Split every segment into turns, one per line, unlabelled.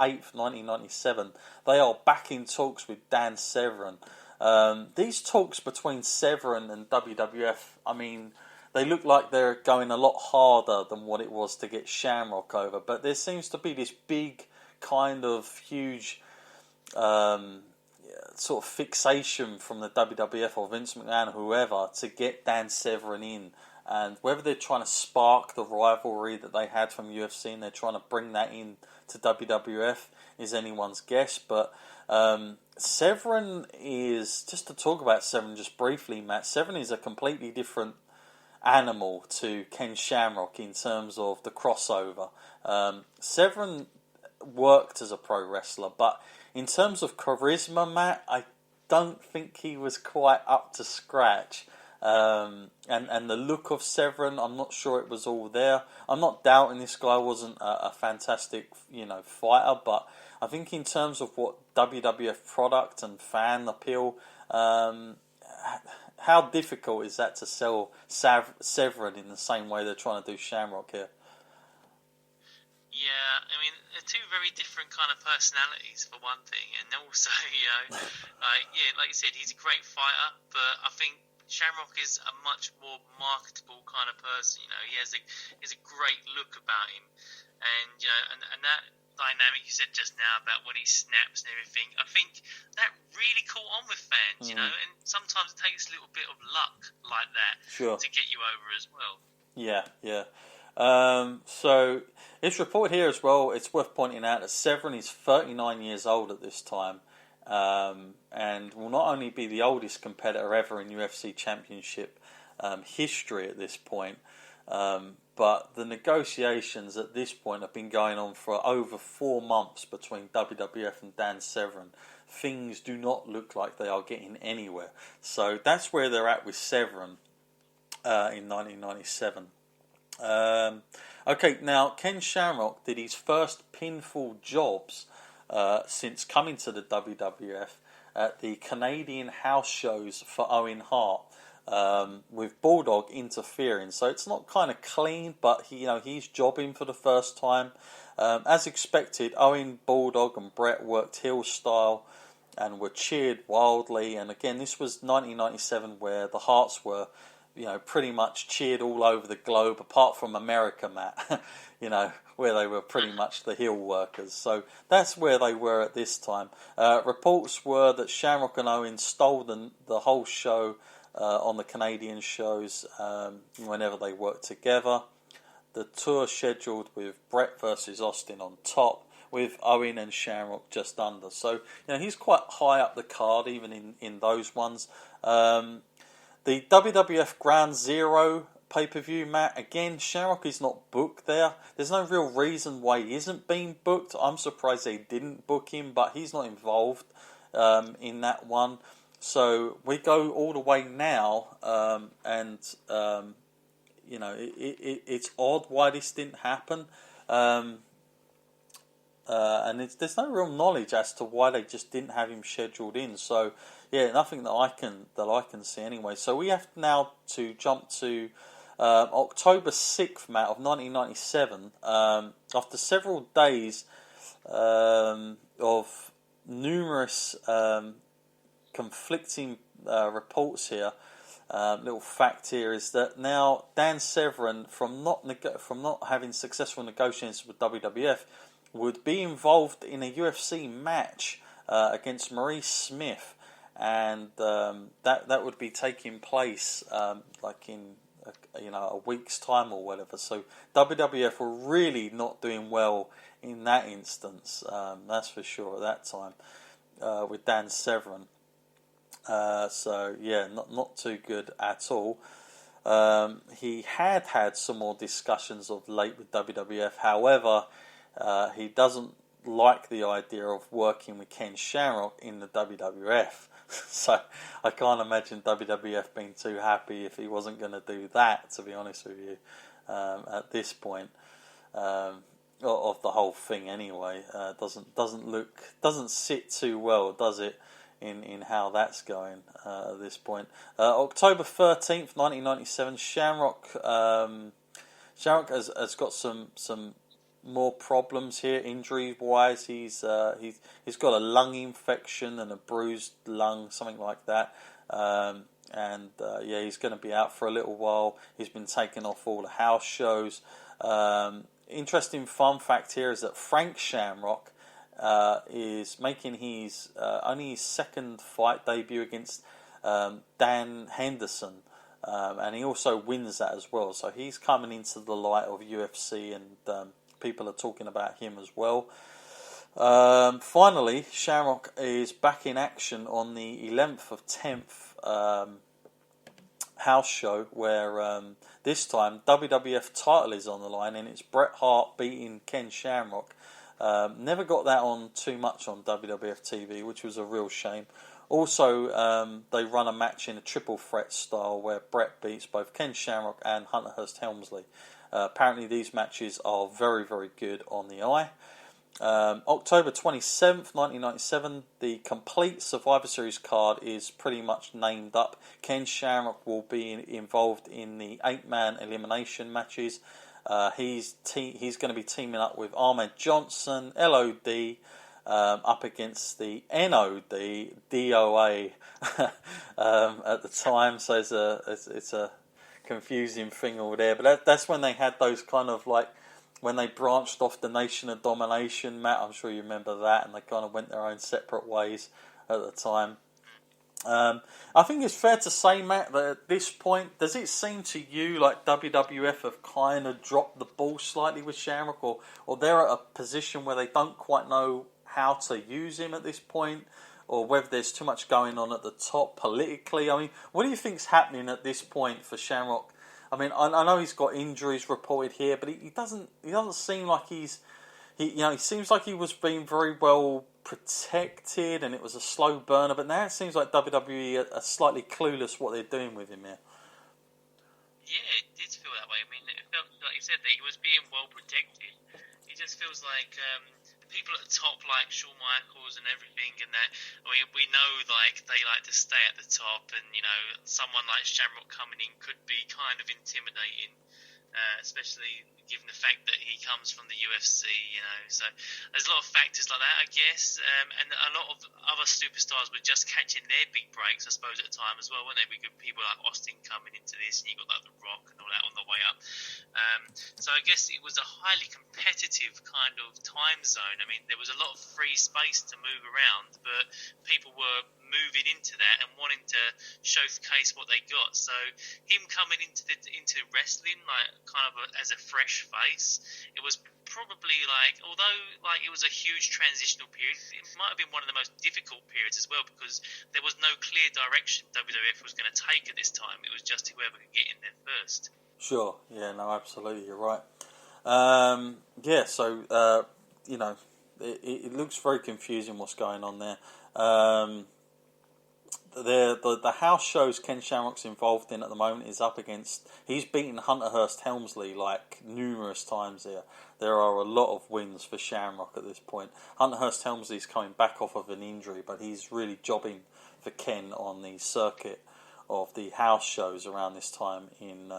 8th, 1997, they are back in talks with Dan Severn. These talks between Severn and WWF, I mean, they look like they're going a lot harder than what it was to get Shamrock over. But there seems to be this big kind of huge sort of fixation from the WWF or Vince McMahon or whoever to get Dan Severn in. And whether they're trying to spark the rivalry that they had from UFC and they're trying to bring that in to WWF is anyone's guess. But Severn is, just to talk about Severn just briefly, Matt, Severn is a completely different animal to Ken Shamrock in terms of the crossover. Severn worked as a pro wrestler, but in terms of charisma, Matt, I don't think he was quite up to scratch. And the look of Severn, I'm not sure it was all there. I'm not doubting this guy wasn't a fantastic, fighter, but I think in terms of what WWF product and fan appeal, how difficult is that to sell Severn in the same way they're trying to do Shamrock here?
Yeah, I mean, they're two very different kind of personalities for one thing, and also, like you said, he's a great fighter, but I think Shamrock is a much more marketable kind of person. He has a great look about him, and and that dynamic you said just now about when he snaps and everything, I think that really caught on with fans. And sometimes it takes a little bit of luck like that to get you over as well.
Yeah. So it's reported here as well. It's worth pointing out that Severn is 39 years old at this time. And will not only be the oldest competitor ever in UFC Championship history at this point, but the negotiations at this point have been going on for over 4 months between WWF and Dan Severn. Things do not look like they are getting anywhere. So that's where they're at with Severn in 1997. Okay, now Ken Shamrock did his first pinfall jobs since coming to the WWF at the Canadian house shows for Owen Hart, with Bulldog interfering. So it's not kind of clean, but he's jobbing for the first time. As expected, Owen, Bulldog and Brett worked heel style and were cheered wildly. And again, this was 1997 where the Harts were pretty much cheered all over the globe, apart from America, Matt, where they were pretty much the heel workers. So that's where they were at this time. Reports were that Shamrock and Owen stole the whole show on the Canadian shows whenever they worked together. The tour scheduled with Brett versus Austin on top, with Owen and Shamrock just under. So he's quite high up the card, even in those ones. The WWF Ground Zero pay-per-view, Matt, again, Shamrock is not booked there. There's no real reason why he isn't being booked. I'm surprised they didn't book him, but he's not involved in that one. So we go all the way now, and it's odd why this didn't happen. And there's no real knowledge as to why they just didn't have him scheduled in. So yeah, nothing that I can see anyway. So we have now to jump to October 6th, Matt, of 1997. After several days of numerous conflicting reports here. Little fact here is that now Dan Severn, from not having successful negotiations with WWF, would be involved in a UFC match against Maurice Smith, and that would be taking place like in a week's time or whatever. So WWF were really not doing well in that instance, that's for sure at that time, with Dan Severn. So yeah, not too good at all. He had some more discussions of late with WWF. However, he doesn't like the idea of working with Ken Shamrock in the WWF. So I can't imagine WWF being too happy if he wasn't going to do that, to be honest with you, at this point of the whole thing. Anyway, doesn't sit too well, does it? In how that's going at this point. October 13th, 1997, Shamrock has got some more problems here injury wise. He's got a lung infection and a bruised lung, something like that. He's going to be out for a little while. He's been taken off all the house shows. Interesting fun fact here is that Frank Shamrock is making his only his second fight debut against Dan Henderson, and he also wins that as well. So he's coming into the light of UFC, and people are talking about him as well. Finally, Shamrock is back in action on the 11th of 10th house show, where this time WWF title is on the line, and it's Bret Hart beating Ken Shamrock. Never got that on too much on WWF TV, which was a real shame. Also, they run a match in a triple threat style where Bret beats both Ken Shamrock and Hunter Hearst Helmsley. Apparently these matches are very, very good on the eye. October 27th, 1997, the complete Survivor Series card is pretty much named up. Ken Shamrock will be involved in the 8-man elimination matches. He's going to be teaming up with Ahmed Johnson, LOD, up against the NOD, DOA at the time. So it's a confusing thing all there. But that's when they had those kind of like, when they branched off the Nation of Domination, Matt, I'm sure you remember that, and they kind of went their own separate ways at the time. I think it's fair to say, Matt, that at this point, does it seem to you like WWF have kind of dropped the ball slightly with Shamrock, or they're at a position where they don't quite know how to use him at this point, or whether there's too much going on at the top politically? I mean, what do you think's happening at this point for Shamrock? I mean, I know he's got injuries reported here, but he doesn't seem like he seems like he was being very well protected, and it was a slow burner. But now it seems like WWE are slightly clueless what they're doing with him here.
Yeah, it did feel that way. I mean, it felt like you said that he was being well protected. It just feels like the people at the top, like Shawn Michaels and everything, and that. I mean, we know like they like to stay at the top, and someone like Shamrock coming in could be kind of intimidating, especially given the fact that he comes from the UFC. So there's a lot of factors like that, I guess, and a lot of other superstars were just catching their big breaks, I suppose, at the time as well, weren't they? We got people like Austin coming into this, and you got like The Rock and all that on the way up. So I guess it was a highly competitive kind of time zone. I mean, there was a lot of free space to move around, but people were moving into that and wanting to showcase what they got. So him coming into wrestling like kind of as a fresh face, it was probably like, although like it was a huge transitional period, it might have been one of the most difficult periods as well, because there was no clear direction WWF was going to take at this time. It was just whoever could get in there first. Sure.
Yeah. No. Absolutely. You're right. It looks very confusing what's going on there. The house shows Ken Shamrock's involved in at the moment is up against... He's beaten Hunter Hearst Helmsley like numerous times here. There are a lot of wins for Shamrock at this point. Hunter Hearst Helmsley's coming back off of an injury, but he's really jobbing for Ken on the circuit of the house shows around this time in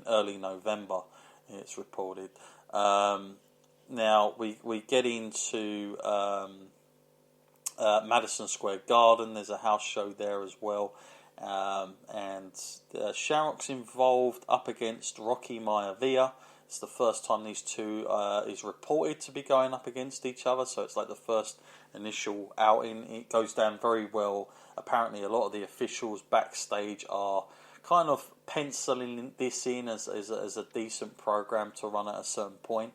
early November, it's reported. Now, we get into... Madison Square Garden, there's a house show there as well, and Shamrock's involved up against Rocky Maivia. It's the first time these two is reported to be going up against each other, so it's like the first initial outing. It goes down very well. Apparently a lot of the officials backstage are kind of penciling this in as a decent program to run at a certain point.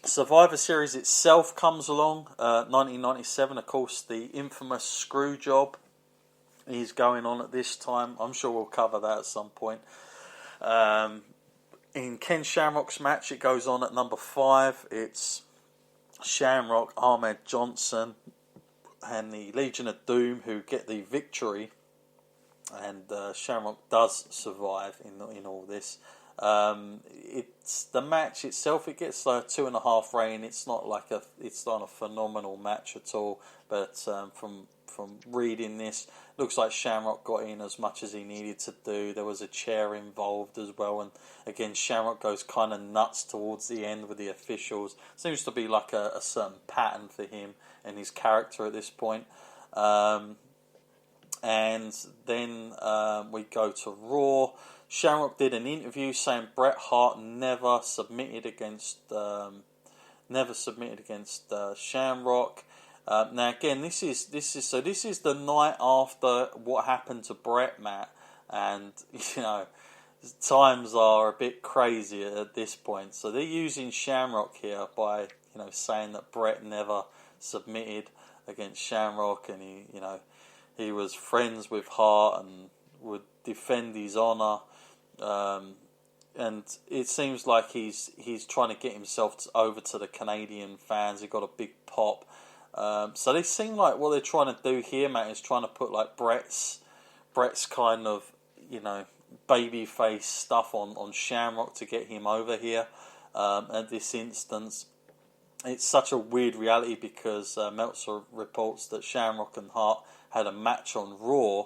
Survivor Series itself comes along, 1997. Of course, the infamous screw job is going on at this time. I'm sure we'll cover that at some point. In Ken Shamrock's match, it goes on at number 5. It's Shamrock, Ahmed Johnson, and the Legion of Doom who get the victory. And Shamrock does survive in all this. It's the match itself. It gets a 2.5 rating. It's not a phenomenal match at all. But from reading this, looks like Shamrock got in as much as he needed to do. There was a chair involved as well, and again Shamrock goes kind of nuts towards the end with the officials. Seems to be like a certain pattern for him and his character at this point. And then we go to Raw. Shamrock did an interview saying Bret Hart never submitted against Shamrock. Now again, this is the night after what happened to Bret, Matt, and times are a bit crazy at this point. So they're using Shamrock here by saying that Bret never submitted against Shamrock, and he was friends with Hart and would defend his honour. And it seems like he's trying to get himself over to the Canadian fans. He got a big pop. So they seem like what they're trying to do here, Matt, is trying to put like Bret's kind of baby face stuff on Shamrock to get him over here. At this instance, it's such a weird reality because Meltzer reports that Shamrock and Hart had a match on Raw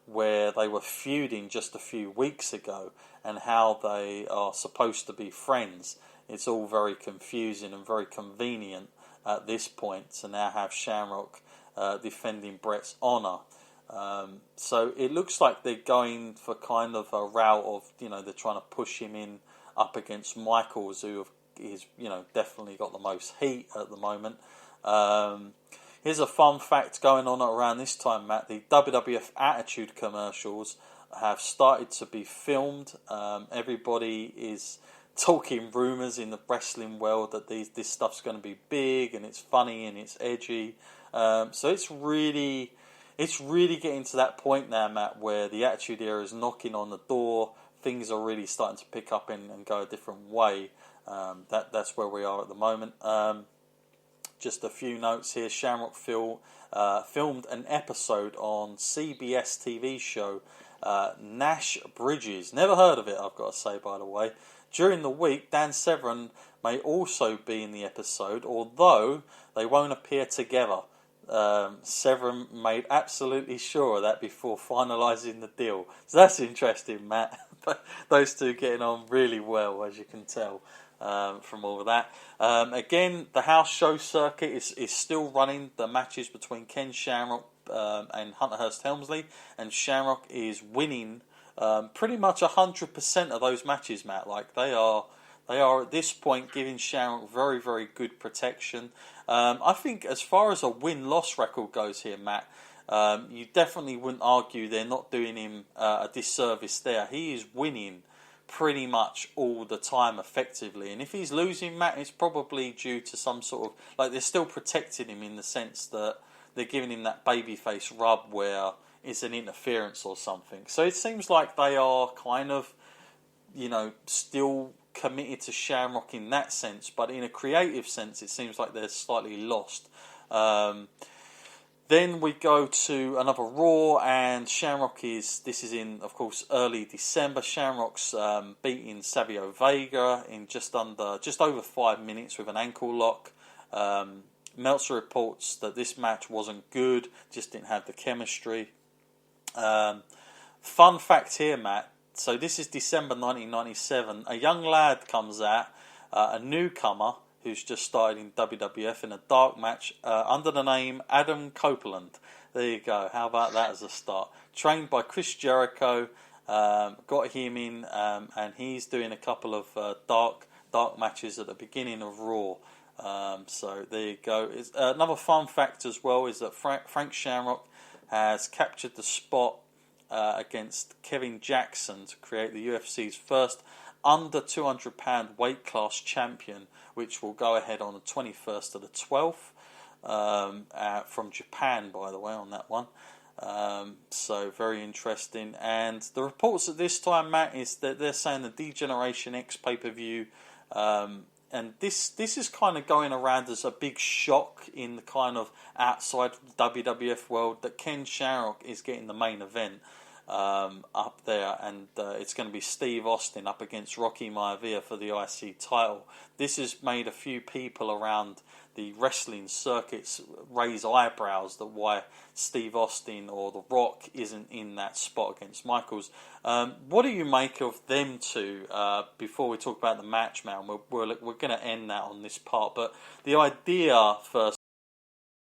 where they were feuding just a few weeks ago, and how they are supposed to be friends. It's all very confusing and very convenient at this point to now have Shamrock defending Bret's honour. So it looks like they're going for kind of a route of, they're trying to push him in up against Michaels, who is definitely got the most heat at the moment. Here's a fun fact going on around this time, Matt. The WWF Attitude commercials have started to be filmed. Everybody is talking rumours in the wrestling world that this stuff's going to be big and it's funny and it's edgy. So it's really getting to that point now, Matt, where the Attitude Era is knocking on the door. Things are really starting to pick up and go a different way. That's where we are at the moment. Just a few notes here. Shamrock filmed an episode on CBS TV show Nash Bridges. Never heard of it, I've got to say, by the way. During the week, Dan Severn may also be in the episode, although they won't appear together. Severn made absolutely sure of that before finalising the deal. So that's interesting, Matt. Those two getting on really well, as you can tell. From all of that. Again, the house show circuit is still running. The matches between Ken Shamrock and Hunter Hearst Helmsley, and Shamrock is winning pretty much 100% of those matches, Matt. Like they are at this point giving Shamrock very, very good protection. I think as far as a win-loss record goes here, Matt, you definitely wouldn't argue they're not doing him a disservice there. He is winning pretty much all the time effectively, and if he's losing, Matt, it's probably due to some sort of they're still protecting him in the sense that they're giving him that babyface rub where it's an interference or something. So it seems like they are kind of still committed to Shamrock in that sense, but in a creative sense it seems like they're slightly lost. Then we go to another Raw, and this is in, of course, early December. Shamrock's beating Savio Vega in just over 5 minutes with an ankle lock. Meltzer reports that this match wasn't good, just didn't have the chemistry. Fun fact here, Matt. So this is December 1997. A young lad comes out, a newcomer, who's just started in WWF in a dark match under the name Adam Copeland. There you go. How about that as a start? Trained by Chris Jericho, got him in, and he's doing a couple of dark matches at the beginning of Raw. So there you go. Another fun fact as well is that Frank Shamrock has captured the spot against Kevin Jackson to create the UFC's first under 200 pound weight class champion, which will go ahead on the 21st to the 12th from Japan, by the way, on that one. So very interesting. And the reports at this time, Matt, is that they're saying the D-Generation X pay-per-view, and this is kind of going around as a big shock in the kind of outside WWF world that Ken Shamrock is getting the main event. up there, and it's going to be Steve Austin up against Rocky Maivia for the IC title. This has made a few people around the wrestling circuits raise eyebrows that why Steve Austin or The Rock isn't in that spot against Michaels. What do you make of them two? Before we talk about the match, man, we're going to end that on this part. But the idea, first